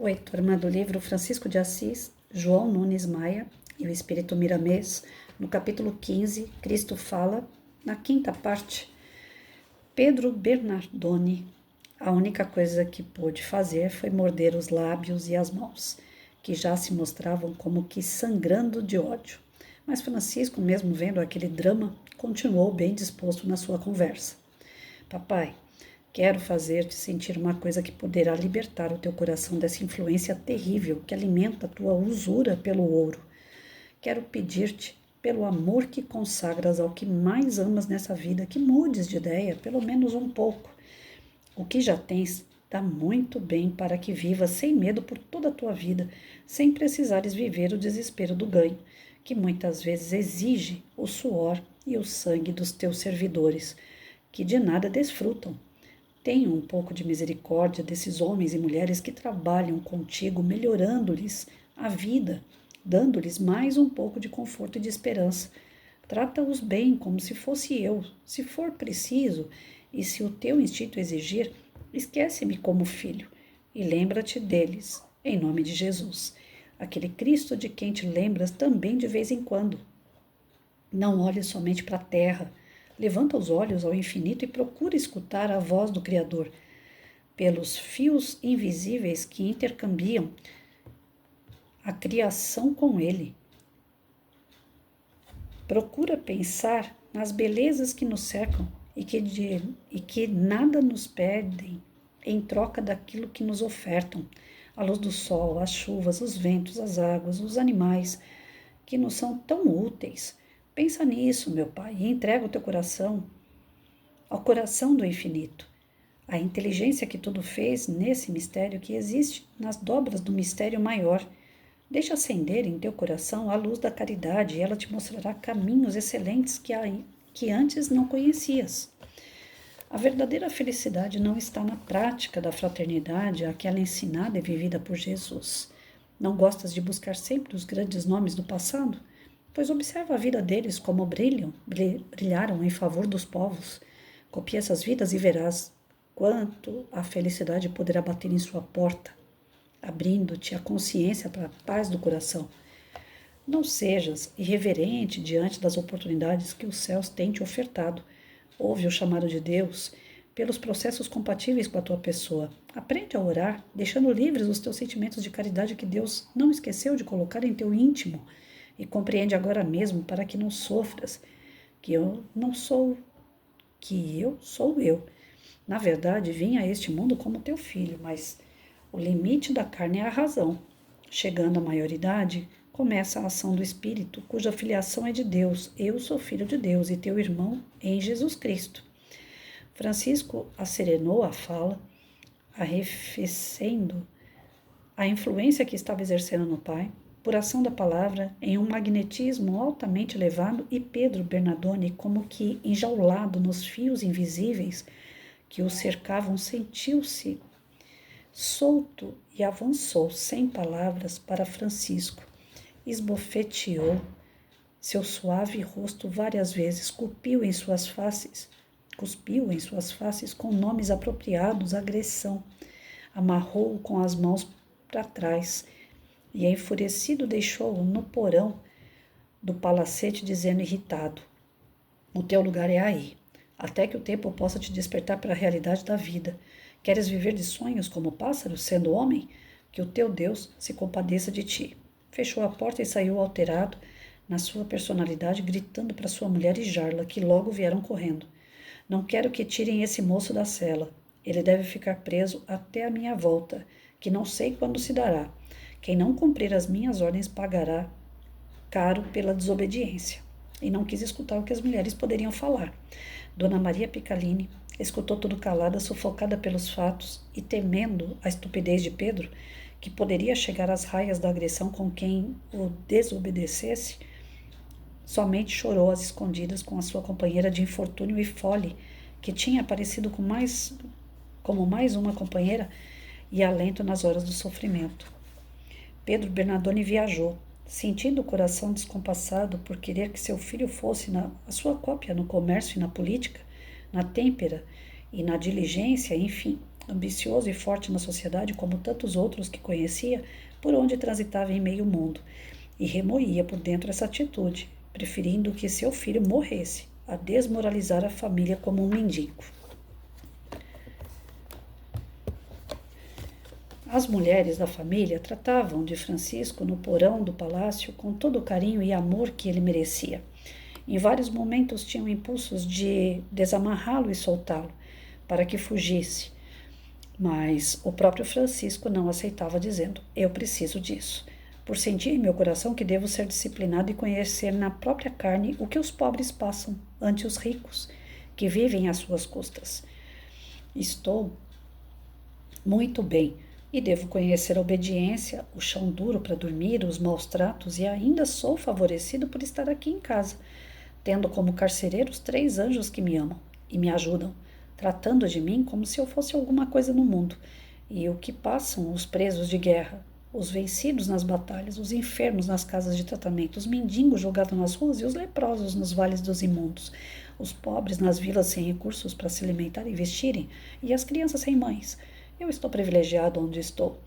Oi, turma do livro Francisco de Assis, João Nunes Maia e o Espírito Miramês, no capítulo 15, Cristo fala, na quinta parte. Pedro Bernardone, a única coisa que pôde fazer foi morder os lábios e as mãos, que já se mostravam como que sangrando de ódio. Mas Francisco, mesmo vendo aquele drama, continuou bem disposto na sua conversa. Papai, quero fazer-te sentir uma coisa que poderá libertar o teu coração dessa influência terrível que alimenta a tua usura pelo ouro. Quero pedir-te, pelo amor que consagras ao que mais amas nessa vida, que mudes de ideia, pelo menos um pouco. O que já tens dá muito bem para que vivas sem medo por toda a tua vida, sem precisares viver o desespero do ganho, que muitas vezes exige o suor e o sangue dos teus servidores, que de nada desfrutam. Tenha um pouco de misericórdia desses homens e mulheres que trabalham contigo, melhorando-lhes a vida, dando-lhes mais um pouco de conforto e de esperança. Trata-os bem, como se fosse eu, se for preciso, e se o teu instinto exigir, esquece-me como filho, e lembra-te deles, em nome de Jesus, aquele Cristo de quem te lembras também de vez em quando. Não olhes somente para a terra, levanta os olhos ao infinito e procura escutar a voz do Criador. Pelos fios invisíveis que intercambiam a criação com Ele. Procura pensar nas belezas que nos cercam e que nada nos pedem em troca daquilo que nos ofertam. A luz do sol, as chuvas, os ventos, as águas, os animais, que nos são tão úteis. Pensa nisso, meu Pai, e entrega o teu coração ao coração do infinito. A inteligência que tudo fez nesse mistério que existe nas dobras do mistério maior. Deixa acender em teu coração a luz da caridade e ela te mostrará caminhos excelentes que antes não conhecias. A verdadeira felicidade não está na prática da fraternidade, aquela ensinada e vivida por Jesus. Não gostas de buscar sempre os grandes nomes do passado? Pois observa a vida deles como brilharam em favor dos povos. Copia essas vidas e verás quanto a felicidade poderá bater em sua porta, abrindo-te a consciência para a paz do coração. Não sejas irreverente diante das oportunidades que os céus têm te ofertado. Ouve o chamado de Deus pelos processos compatíveis com a tua pessoa. Aprende a orar, deixando livres os teus sentimentos de caridade que Deus não esqueceu de colocar em teu íntimo. E compreende agora mesmo para que não sofras, que eu sou eu. Na verdade, vim a este mundo como teu filho, mas o limite da carne é a razão. Chegando à maioridade, começa a ação do Espírito, cuja filiação é de Deus. Eu sou filho de Deus e teu irmão em Jesus Cristo. Francisco acerenou a fala, arrefecendo a influência que estava exercendo no pai, por ação da palavra, em um magnetismo altamente elevado, e Pedro Bernardone, como que enjaulado nos fios invisíveis que o cercavam, sentiu-se solto e avançou sem palavras para Francisco. Esbofeteou seu suave rosto várias vezes, cuspiu em suas faces com nomes apropriados, agressão. Amarrou-o com as mãos para trás e, enfurecido, deixou-o no porão do palacete, dizendo irritado: o teu lugar é aí, até que o tempo possa te despertar para a realidade da vida. Queres viver de sonhos como pássaro, sendo homem? Que o teu Deus se compadeça de ti. Fechou a porta e saiu alterado na sua personalidade, gritando para sua mulher e Jarla, que logo vieram correndo. Não quero que tirem esse moço da cela. Ele deve ficar preso até a minha volta, que não sei quando se dará. Quem não cumprir as minhas ordens pagará caro pela desobediência. E não quis escutar o que as mulheres poderiam falar. Dona Maria Picalini escutou tudo calada, sufocada pelos fatos e temendo a estupidez de Pedro, que poderia chegar às raias da agressão com quem o desobedecesse. Somente chorou às escondidas com a sua companheira de infortúnio e fole, que tinha aparecido como mais uma companheira e alento nas horas do sofrimento. Pedro Bernardone viajou, sentindo o coração descompassado por querer que seu filho fosse a sua cópia no comércio e na política, na têmpera e na diligência, enfim, ambicioso e forte na sociedade como tantos outros que conhecia, por onde transitava em meio mundo, e remoía por dentro essa atitude, preferindo que seu filho morresse a desmoralizar a família como um mendigo. As mulheres da família tratavam de Francisco no porão do palácio com todo o carinho e amor que ele merecia. Em vários momentos tinham impulsos de desamarrá-lo e soltá-lo, para que fugisse. Mas o próprio Francisco não aceitava, dizendo: eu preciso disso, por sentir em meu coração que devo ser disciplinado e conhecer na própria carne o que os pobres passam ante os ricos, que vivem às suas custas. Estou muito bem, e devo conhecer a obediência, o chão duro para dormir, os maus tratos, e ainda sou favorecido por estar aqui em casa, tendo como carcereiros 3 anjos que me amam e me ajudam, tratando de mim como se eu fosse alguma coisa no mundo, e o que passam os presos de guerra, os vencidos nas batalhas, os enfermos nas casas de tratamento, os mendigos jogados nas ruas e os leprosos nos vales dos imundos, os pobres nas vilas sem recursos para se alimentar e vestirem, e as crianças sem mães. Eu estou privilegiado onde estou.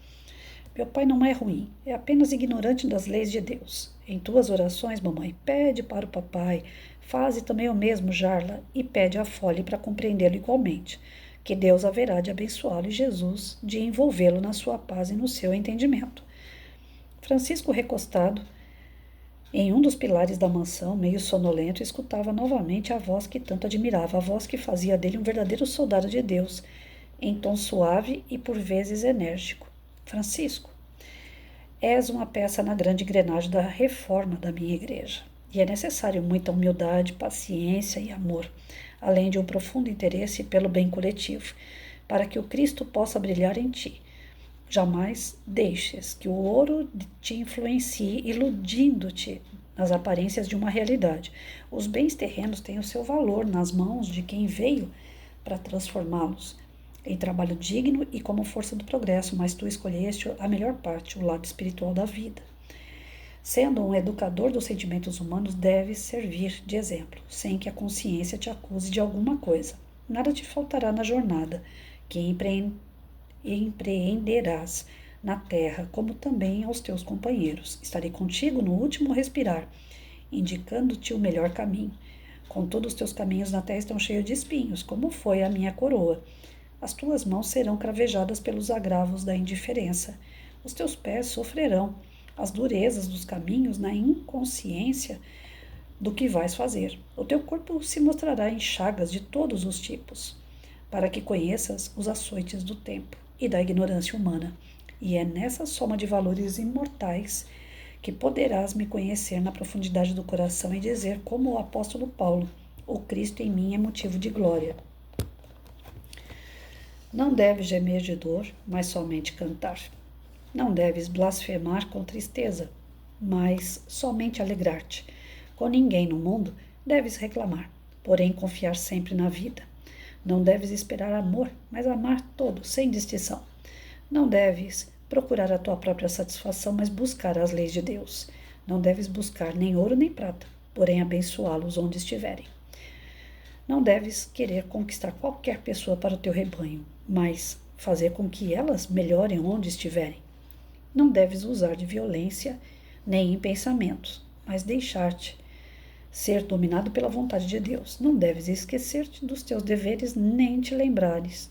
Meu pai não é ruim, é apenas ignorante das leis de Deus. Em tuas orações, mamãe, pede para o papai, faze também o mesmo, Jarla, e pede a Fole para compreendê-lo igualmente, que Deus haverá de abençoá-lo e Jesus de envolvê-lo na sua paz e no seu entendimento. Francisco, recostado em um dos pilares da mansão, meio sonolento, escutava novamente a voz que tanto admirava, a voz que fazia dele um verdadeiro soldado de Deus, em tom suave e por vezes enérgico. Francisco, és uma peça na grande engrenagem da reforma da minha igreja, e é necessário muita humildade, paciência e amor, além de um profundo interesse pelo bem coletivo, para que o Cristo possa brilhar em ti. Jamais deixes que o ouro te influencie, iludindo-te nas aparências de uma realidade. Os bens terrenos têm o seu valor nas mãos de quem veio para transformá-los em trabalho digno e como força do progresso, mas tu escolheste a melhor parte, o lado espiritual da vida. Sendo um educador dos sentimentos humanos, deves servir de exemplo, sem que a consciência te acuse de alguma coisa. Nada te faltará na jornada que empreenderás na terra, como também aos teus companheiros. Estarei contigo no último respirar, indicando-te o melhor caminho. Contudo, os teus caminhos na terra estão cheios de espinhos, como foi a minha coroa. As tuas mãos serão cravejadas pelos agravos da indiferença. Os teus pés sofrerão as durezas dos caminhos na inconsciência do que vais fazer. O teu corpo se mostrará em chagas de todos os tipos, para que conheças os açoites do tempo e da ignorância humana. E é nessa soma de valores imortais que poderás me conhecer na profundidade do coração e dizer, como o apóstolo Paulo: o Cristo em mim é motivo de glória. Não deves gemer de dor, mas somente cantar. Não deves blasfemar com tristeza, mas somente alegrar-te. Com ninguém no mundo deves reclamar, porém confiar sempre na vida. Não deves esperar amor, mas amar todos, sem distinção. Não deves procurar a tua própria satisfação, mas buscar as leis de Deus. Não deves buscar nem ouro nem prata, porém abençoá-los onde estiverem. Não deves querer conquistar qualquer pessoa para o teu rebanho, mas fazer com que elas melhorem onde estiverem. Não deves usar de violência nem em pensamentos, mas deixar-te ser dominado pela vontade de Deus. Não deves esquecer-te dos teus deveres nem te lembrares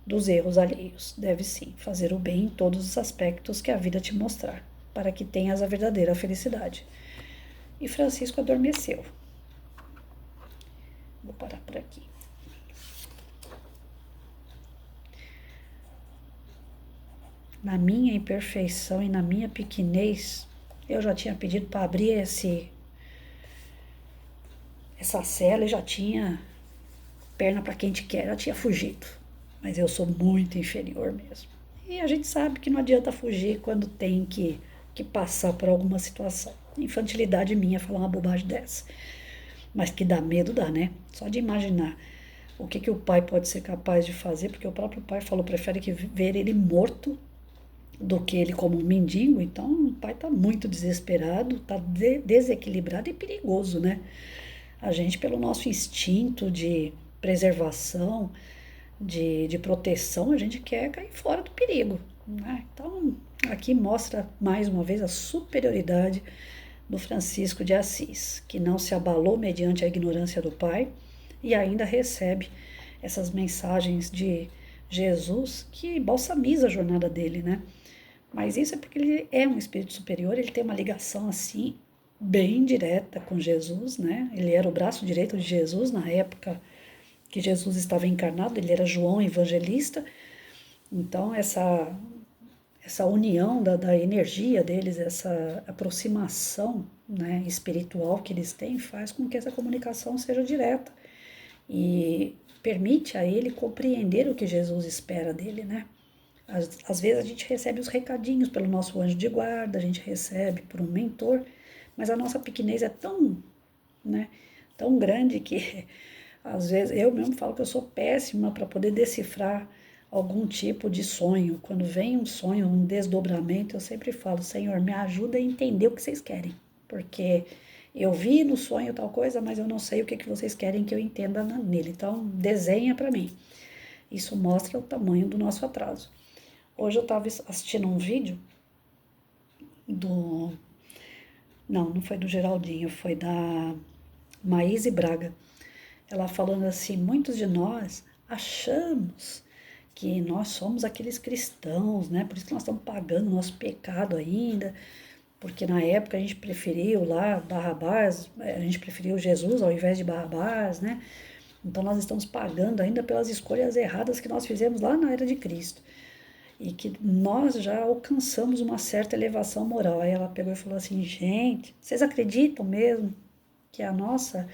dos erros alheios. Deves sim fazer o bem em todos os aspectos que a vida te mostrar, para que tenhas a verdadeira felicidade. E Francisco adormeceu. Vou parar por aqui. Na minha imperfeição e na minha pequenez, eu já tinha pedido para abrir essa cela e já tinha perna para quem te quer, já tinha fugido. Mas eu sou muito inferior mesmo. E a gente sabe que não adianta fugir quando tem que passar por alguma situação. Infantilidade minha falar uma bobagem dessa. Mas que dá medo, dá, né? Só de imaginar o que o pai pode ser capaz de fazer, porque o próprio pai falou, prefere que ver ele morto do que ele como um mendigo. Então o pai tá muito desesperado, tá desequilibrado e perigoso, né? A gente, pelo nosso instinto de preservação, de proteção, a gente quer cair fora do perigo, né? Então, aqui mostra mais uma vez a superioridade do Francisco de Assis, que não se abalou mediante a ignorância do pai e ainda recebe essas mensagens de Jesus que balsamiza a jornada dele, né? Mas isso é porque ele é um espírito superior, ele tem uma ligação assim bem direta com Jesus, né? Ele era o braço direito de Jesus na época que Jesus estava encarnado, ele era João Evangelista. Então essa união da energia deles, essa aproximação, né, espiritual que eles têm, faz com que essa comunicação seja direta e permite a ele compreender o que Jesus espera dele, né? Às vezes a gente recebe os recadinhos pelo nosso anjo de guarda, a gente recebe por um mentor, mas a nossa pequenez é tão, né, tão grande que às vezes eu mesmo falo que eu sou péssima para poder decifrar algum tipo de sonho. Quando vem um sonho, um desdobramento, eu sempre falo: Senhor, me ajuda a entender o que vocês querem, porque eu vi no sonho tal coisa, mas eu não sei o que vocês querem que eu entenda nele. Então, desenha para mim. Isso mostra o tamanho do nosso atraso. Hoje eu estava assistindo um vídeo do... Não foi do Geraldinho, foi da Maíse Braga. Ela falando assim: muitos de nós achamos que nós somos aqueles cristãos, né? Por isso que nós estamos pagando nosso pecado ainda, porque na época a gente preferiu lá Barrabás, a gente preferiu Jesus ao invés de Barrabás, né? Então nós estamos pagando ainda pelas escolhas erradas que nós fizemos lá na era de Cristo. E que nós já alcançamos uma certa elevação moral. Aí ela pegou e falou assim: gente, vocês acreditam mesmo que a nossa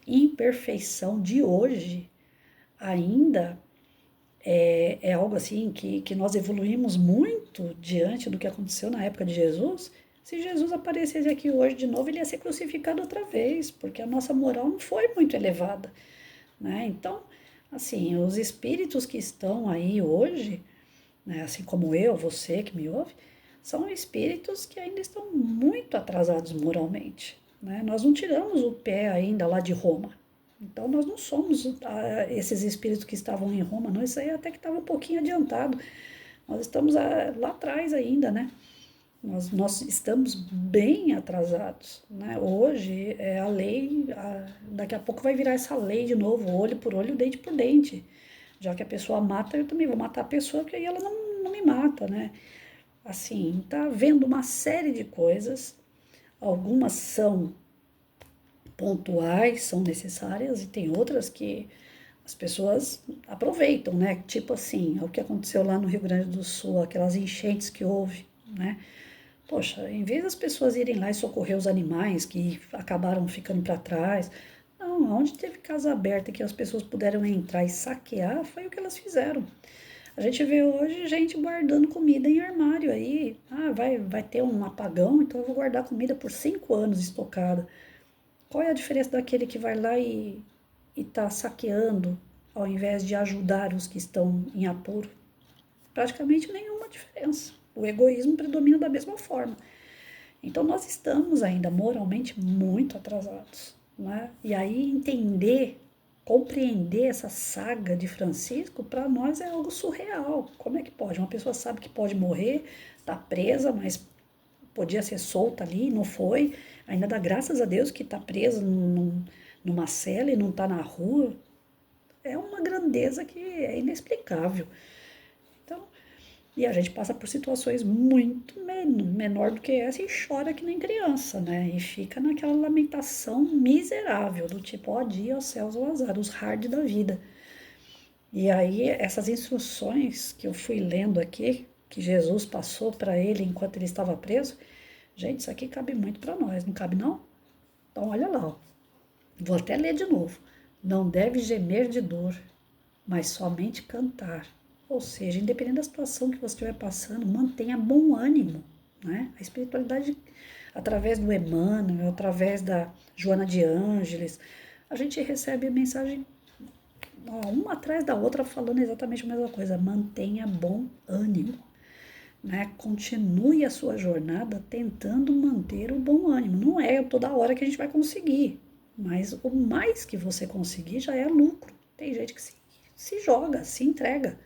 imperfeição de hoje ainda é algo assim que nós evoluímos muito diante do que aconteceu na época de Jesus? Se Jesus aparecesse aqui hoje de novo, ele ia ser crucificado outra vez, porque a nossa moral não foi muito elevada, né? Então, assim, os espíritos que estão aí hoje, né, assim como eu, você que me ouve, são espíritos que ainda estão muito atrasados moralmente, né? Nós não tiramos o pé ainda lá de Roma. Então, nós não somos esses espíritos que estavam em Roma, não. Isso aí até que estava um pouquinho adiantado. Nós estamos lá atrás ainda, né? Nós estamos bem atrasados, né? Hoje é a lei, daqui a pouco vai virar essa lei de novo, olho por olho, dente por dente. Já que a pessoa mata, eu também vou matar a pessoa, porque aí ela não me mata, né? Assim, tá havendo uma série de coisas, algumas são pontuais, são necessárias, e tem outras que as pessoas aproveitam, né? Tipo assim, o que aconteceu lá no Rio Grande do Sul, aquelas enchentes que houve, né? Poxa, em vez das pessoas irem lá e socorrer os animais que acabaram ficando para trás, não, onde teve casa aberta que as pessoas puderam entrar e saquear, foi o que elas fizeram. A gente vê hoje gente guardando comida em armário aí. Ah, vai ter um apagão, então eu vou guardar comida por 5 anos estocada. Qual é a diferença daquele que vai lá e está saqueando, ao invés de ajudar os que estão em apuro? Praticamente nenhuma diferença. O egoísmo predomina da mesma forma. Então nós estamos ainda moralmente muito atrasados, né? E aí entender, compreender essa saga de Francisco, para nós é algo surreal. Como é que pode? Uma pessoa sabe que pode morrer, está presa, mas podia ser solta ali, não foi. Ainda dá graças a Deus que está presa numa cela e não está na rua. É uma grandeza que é inexplicável. Então, e a gente passa por situações muito menor do que essa e chora que nem criança, né? E fica naquela lamentação miserável, do tipo, ó dia, aos céus, ao azar, os hard da vida. E aí, essas instruções que eu fui lendo aqui, que Jesus passou para ele enquanto ele estava preso, gente, isso aqui cabe muito para nós, não cabe não? Então, olha lá, ó. Vou até ler de novo. Não deve gemer de dor, mas somente cantar. Ou seja, independente da situação que você estiver passando, mantenha bom ânimo, né? A espiritualidade, através do Emmanuel, através da Joana de Ângeles, a gente recebe a mensagem, ó, uma atrás da outra, falando exatamente a mesma coisa. Mantenha bom ânimo, né? Continue a sua jornada tentando manter o bom ânimo. Não é toda hora que a gente vai conseguir, mas o mais que você conseguir já é lucro. Tem gente que sim, se joga, se entrega.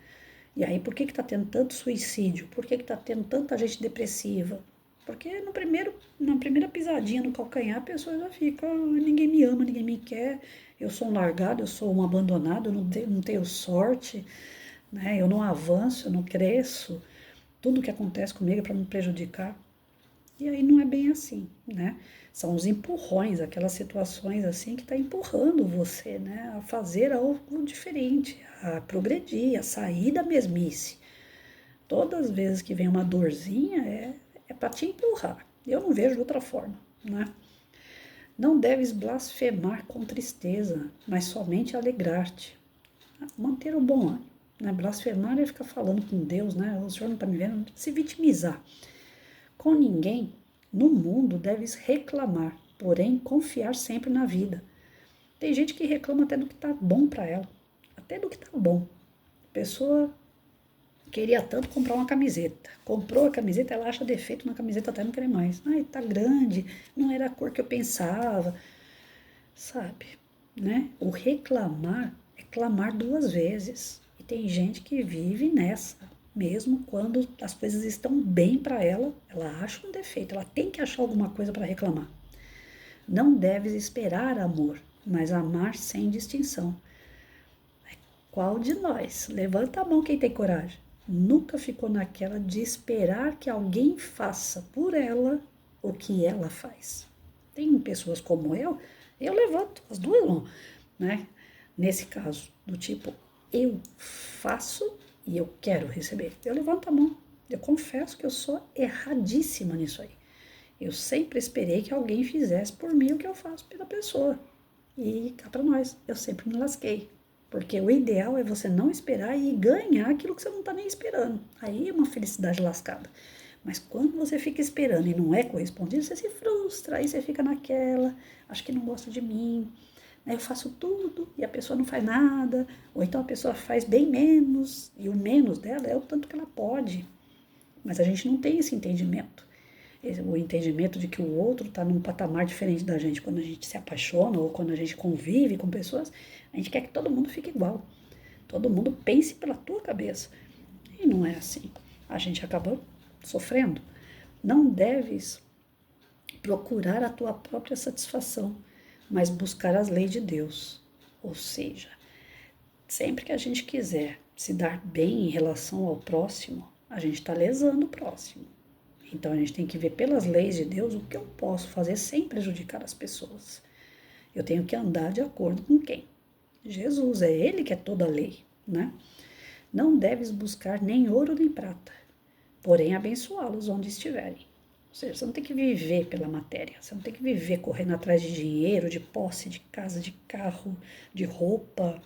E aí, por que está tendo tanto suicídio? Por que está tendo tanta gente depressiva? Porque na primeira pisadinha no calcanhar, a pessoa já fica, ninguém me ama, ninguém me quer, eu sou um largado, eu sou um abandonado, eu não tenho sorte, né? Eu não avanço, eu não cresço, tudo que acontece comigo é para me prejudicar. E aí não é bem assim, né? São os empurrões, aquelas situações assim que está empurrando você, né? A fazer algo diferente, a progredir, a sair da mesmice. Todas as vezes que vem uma dorzinha é para te empurrar. Eu não vejo de outra forma, né? Não deves blasfemar com tristeza, mas somente alegrar-te. Manter o bom ânimo. Né? Blasfemar é ficar falando com Deus, né? O Senhor não está me vendo, se vitimizar. Com ninguém no mundo deves reclamar, porém confiar sempre na vida. Tem gente que reclama até do que está bom para ela, até do que está bom. A pessoa queria tanto comprar uma camiseta. Comprou a camiseta, ela acha defeito na camiseta, até não querer mais. Ai, tá grande, não era a cor que eu pensava. Sabe, né? O reclamar é clamar duas vezes. E tem gente que vive nessa. Mesmo quando as coisas estão bem para ela, ela acha um defeito, ela tem que achar alguma coisa para reclamar. Não deves esperar amor, mas amar sem distinção. Qual de nós? Levanta a mão quem tem coragem. Nunca ficou naquela de esperar que alguém faça por ela o que ela faz. Tem pessoas como eu levanto as duas mãos, né? Nesse caso, do tipo, eu faço e eu quero receber. Eu levanto a mão. Eu confesso que eu sou erradíssima nisso aí. Eu sempre esperei que alguém fizesse por mim o que eu faço pela pessoa. E cá para nós, eu sempre me lasquei. Porque o ideal é você não esperar e ganhar aquilo que você não está nem esperando. Aí é uma felicidade lascada. Mas quando você fica esperando e não é correspondido, você se frustra, aí você fica naquela, acho que não gosta de mim, né? Eu faço tudo e a pessoa não faz nada, ou então a pessoa faz bem menos, e o menos dela é o tanto que ela pode. Mas a gente não tem esse entendimento. O entendimento de que o outro está num patamar diferente da gente. Quando a gente se apaixona ou quando a gente convive com pessoas, a gente quer que todo mundo fique igual. Todo mundo pense pela tua cabeça. E não é assim. A gente acaba sofrendo. Não deves procurar a tua própria satisfação, mas buscar as leis de Deus. Ou seja, sempre que a gente quiser se dar bem em relação ao próximo, a gente está lesando o próximo. Então a gente tem que ver pelas leis de Deus o que eu posso fazer sem prejudicar as pessoas. Eu tenho que andar de acordo com quem? Jesus, é Ele que é toda a lei, né? Não deves buscar nem ouro nem prata, porém abençoá-los onde estiverem. Ou seja, você não tem que viver pela matéria, você não tem que viver correndo atrás de dinheiro, de posse, de casa, de carro, de roupa.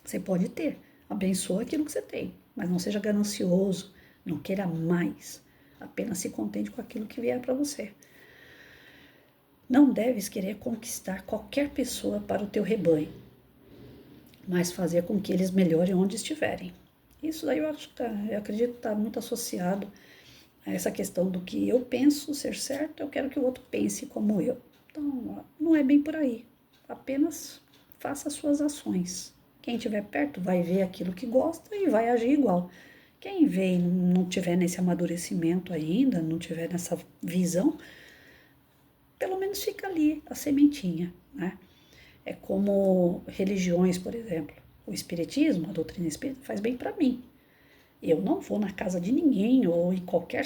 Você pode ter, abençoa aquilo que você tem, mas não seja ganancioso, não queira mais, apenas se contente com aquilo que vier para você. Não deves querer conquistar qualquer pessoa para o teu rebanho, mas fazer com que eles melhorem onde estiverem. Isso daí eu acredito que está muito associado a essa questão do que eu penso ser certo, eu quero que o outro pense como eu. Então, não é bem por aí. Apenas faça as suas ações. Quem estiver perto vai ver aquilo que gosta e vai agir igual. Quem vê e não tiver nesse amadurecimento ainda, não tiver nessa visão, pelo menos fica ali a sementinha, né? É como religiões, por exemplo. O espiritismo, a doutrina espírita, faz bem para mim. Eu não vou na casa de ninguém ou em qualquer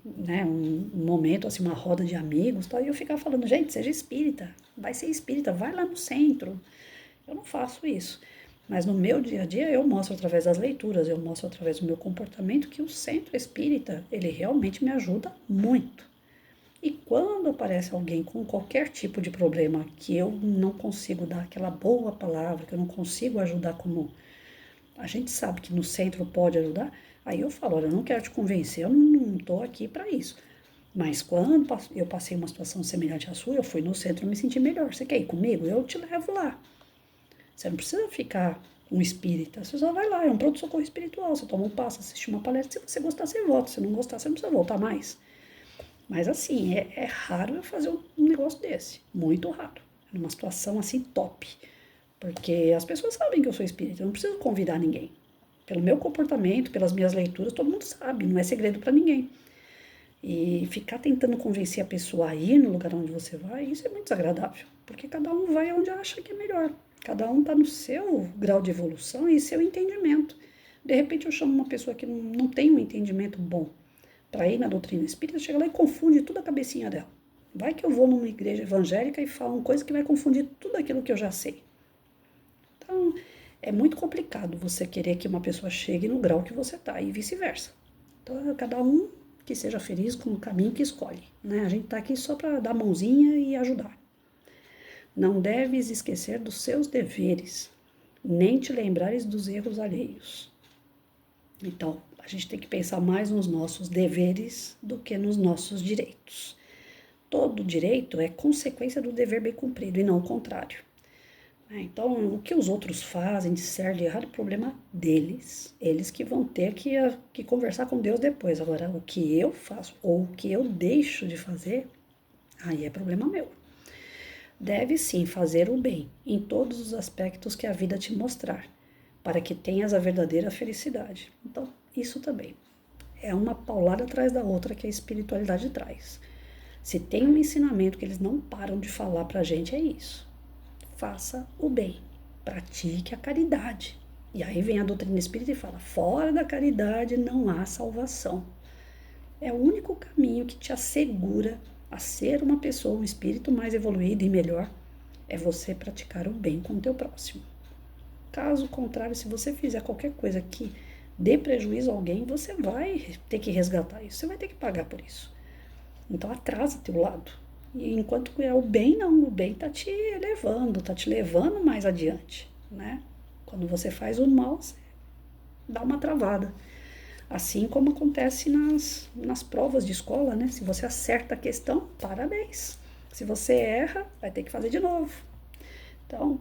né, um momento, assim, uma roda de amigos, tal, e eu ficar falando, gente, seja espírita, vai ser espírita, vai lá no centro. Eu não faço isso. Mas no meu dia a dia eu mostro através das leituras, eu mostro através do meu comportamento que o centro espírita, ele realmente me ajuda muito. E quando aparece alguém com qualquer tipo de problema que eu não consigo dar aquela boa palavra, que eu não consigo ajudar como a gente sabe que no centro pode ajudar, aí eu falo, olha, eu não quero te convencer, eu não estou aqui para isso. Mas quando eu passei uma situação semelhante à sua, eu fui no centro e me senti melhor. Você quer ir comigo? Eu te levo lá. Você não precisa ficar um espírita, você só vai lá, é um pronto-socorro espiritual, você toma um passo, assiste uma palestra, se você gostar, você volta, se não gostar, você não precisa voltar mais. Mas assim, raro eu fazer um negócio desse, muito raro, numa situação assim top. Porque as pessoas sabem que eu sou espírita, eu não preciso convidar ninguém. Pelo meu comportamento, pelas minhas leituras, todo mundo sabe, não é segredo para ninguém. E ficar tentando convencer a pessoa a ir no lugar onde você vai, isso é muito desagradável, porque cada um vai onde acha que é melhor. Cada um está no seu grau de evolução e seu entendimento. De repente eu chamo uma pessoa que não tem um entendimento bom para ir na doutrina espírita, chega lá e confunde toda a cabecinha dela. Vai que eu vou numa igreja evangélica e falo uma coisa que vai confundir tudo aquilo que eu já sei. Então, é muito complicado você querer que uma pessoa chegue no grau que você está e vice-versa. Então, cada um que seja feliz com o caminho que escolhe, né? A gente está aqui só para dar mãozinha e ajudar. Não deves esquecer dos seus deveres, nem te lembrares dos erros alheios. Então, a gente tem que pensar mais nos nossos deveres do que nos nossos direitos. Todo direito é consequência do dever bem cumprido e não o contrário. Então, o que os outros fazem de certo e errado é problema deles. Eles que vão ter que conversar com Deus depois. Agora, o que eu faço ou o que eu deixo de fazer, aí é problema meu. Deve sim fazer o bem em todos os aspectos que a vida te mostrar, para que tenhas a verdadeira felicidade. Então, isso também é uma paulada atrás da outra que a espiritualidade traz. Se tem um ensinamento que eles não param de falar pra gente, é isso. Faça o bem, pratique a caridade. E aí vem a doutrina espírita e fala, fora da caridade não há salvação. É o único caminho que te assegura a ser uma pessoa, um espírito mais evoluído e melhor, é você praticar o bem com o teu próximo. Caso contrário, se você fizer qualquer coisa que dê prejuízo a alguém, você vai ter que resgatar isso, você vai ter que pagar por isso. Então atrasa teu lado. E enquanto é o bem, não, o bem tá te elevando, tá te levando mais adiante, né? Quando você faz o mal, você dá uma travada. Assim como acontece nas provas de escola, né? Se você acerta a questão, parabéns. Se você erra, vai ter que fazer de novo. Então,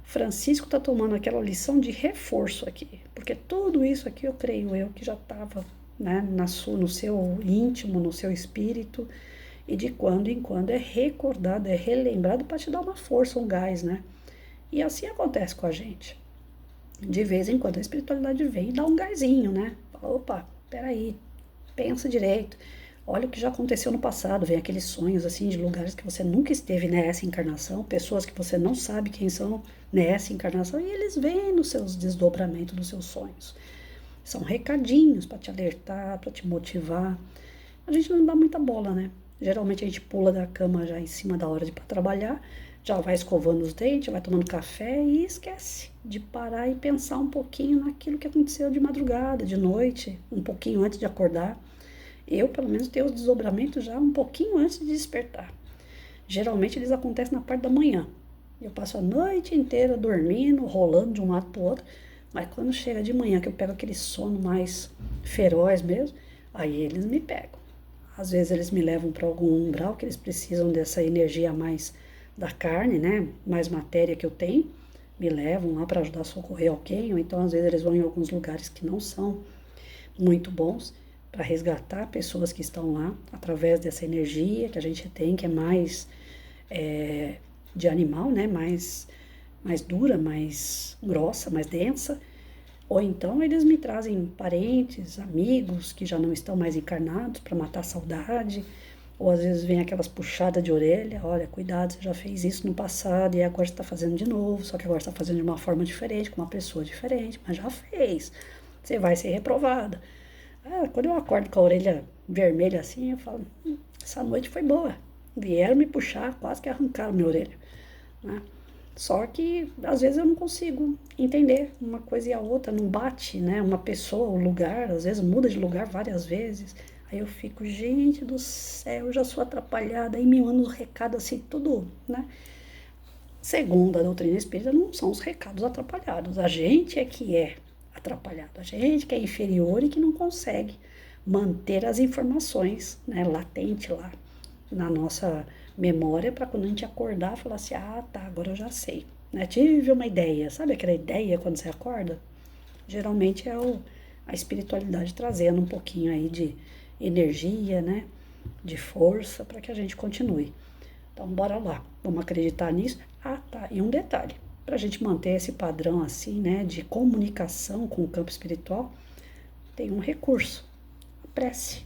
Francisco está tomando aquela lição de reforço aqui, porque tudo isso aqui eu creio eu que já estava, né, no seu íntimo, no seu espírito, e de quando em quando é recordado, é relembrado para te dar uma força, um gás, né? E assim acontece com a gente. De vez em quando a espiritualidade vem e dá um gásinho, né? Opa, peraí, pensa direito. Olha o que já aconteceu no passado, vem aqueles sonhos assim de lugares que você nunca esteve nessa encarnação, pessoas que você não sabe quem são nessa encarnação, e eles vêm nos seus desdobramentos dos seus sonhos. São recadinhos para te alertar, para te motivar. A gente não dá muita bola, né? Geralmente a gente pula da cama já em cima da hora de ir para trabalhar, já vai escovando os dentes, vai tomando café e esquece de parar e pensar um pouquinho naquilo que aconteceu de madrugada, de noite, um pouquinho antes de acordar. Eu, pelo menos, tenho os desdobramentos já um pouquinho antes de despertar. Geralmente eles acontecem na parte da manhã. Eu passo a noite inteira dormindo, rolando de um lado para o outro, mas quando chega de manhã, que eu pego aquele sono mais feroz mesmo, aí eles me pegam. Às vezes eles me levam para algum umbral que eles precisam dessa energia mais da carne, né? Mais matéria que eu tenho. Me levam lá para ajudar a socorrer alguém, ou então às vezes eles vão em alguns lugares que não são muito bons para resgatar pessoas que estão lá através dessa energia que a gente tem, que é mais de animal, né? Mais dura, mais grossa, mais densa. Ou então eles me trazem parentes, amigos que já não estão mais encarnados para matar a saudade. Ou às vezes vem aquelas puxadas de orelha, olha, cuidado, você já fez isso no passado e agora você está fazendo de novo, só que agora você está fazendo de uma forma diferente, com uma pessoa diferente, mas já fez, você vai ser reprovada. Quando eu acordo com a orelha vermelha assim, eu falo, essa noite foi boa. Vieram me puxar, quase que arrancaram minha orelha, né? Só que às vezes eu não consigo entender uma coisa e a outra, não bate, né? Uma pessoa, o lugar, às vezes muda de lugar várias vezes. Aí eu fico, gente do céu, eu já sou atrapalhada, aí me mandam os recados assim, tudo, né? Segundo a doutrina espírita, não são os recados atrapalhados. A gente é que é atrapalhado, a gente que é inferior e que não consegue manter as informações, né, latente lá na nossa memória para quando a gente acordar falar assim, tá, agora eu já sei, né? Tive uma ideia, sabe aquela ideia quando você acorda? Geralmente é a espiritualidade trazendo um pouquinho aí de energia, né? De força para que a gente continue. Então, bora lá, vamos acreditar nisso. Tá, e um detalhe, para a gente manter esse padrão assim, né, de comunicação com o campo espiritual, tem um recurso, a prece.